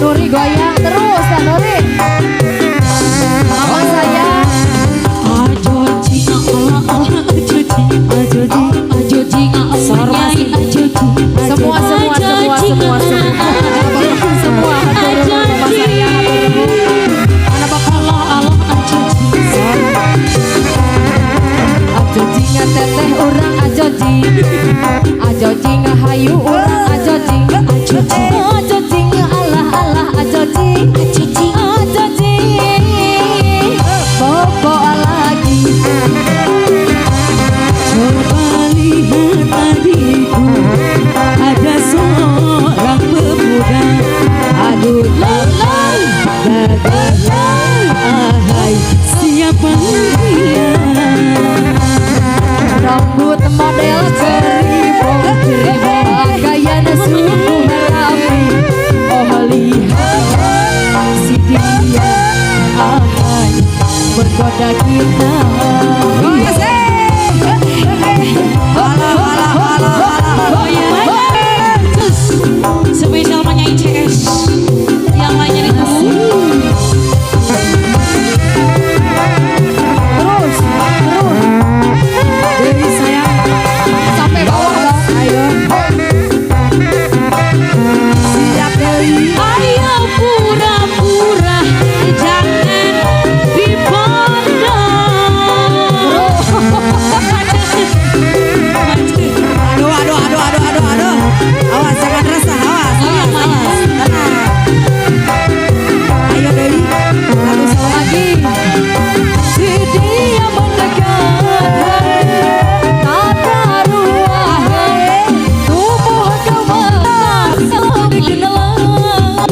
Nuri goyang terus ya Nuri. Mama saya. Ajoji semua teteh orang ajoji ngahayu orang ajoji Allah ajoji bobo lagi. Coba lihat adikku, ada seorang pemuda. Aduh Gagal, ahai siapa dia? rambut model ceribong pakaian sungguh rapi. Oh lihat si dia ahai menggoda kita. Spesial penyanyi CS yang lainnya ditunggu. Terus Dewi sayang sampai bawah dong. Ayo siap Dewi. Ayo pura-pura jangan dipandang. Aduh. Awas jangan resah, awas. Tenang. Ayo Dewi, lagu lagi. Si dia mendekat tata ruah tubuh gemetar dikenal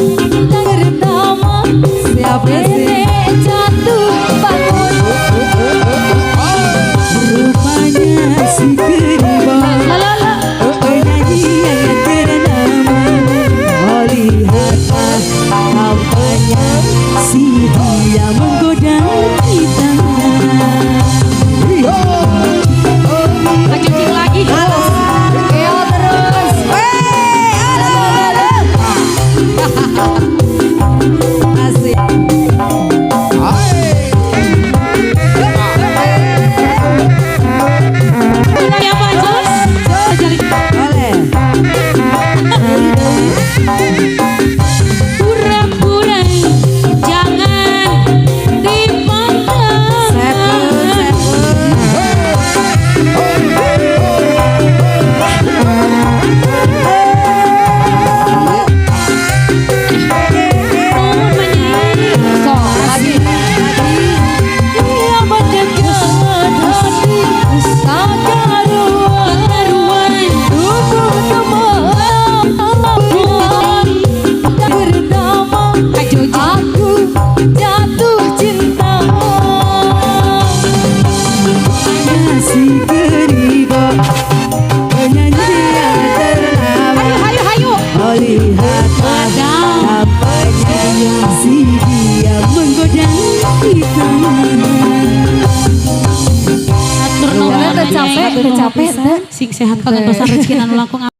terutama siap nenek jatuh bangun. Rupanya si Keribo penyanyi yang ternama. Oh lihatlah tampaknya si dia menggoda kita. Lanjutin lagi. Keo terus. asik. Yang bagus. Boleh. Pura-pura jangan dipandang. So, lagi. Dia mendekat hati sakaruan Tubuh gemetar bernama aku jatuh cinta. si Keribo penyanyi yang ternama. Hayu. Oh lihatlah tampaknya si dia menggoda kita. Udah capek. Sing sehat kagantosan rezeki anu langkung.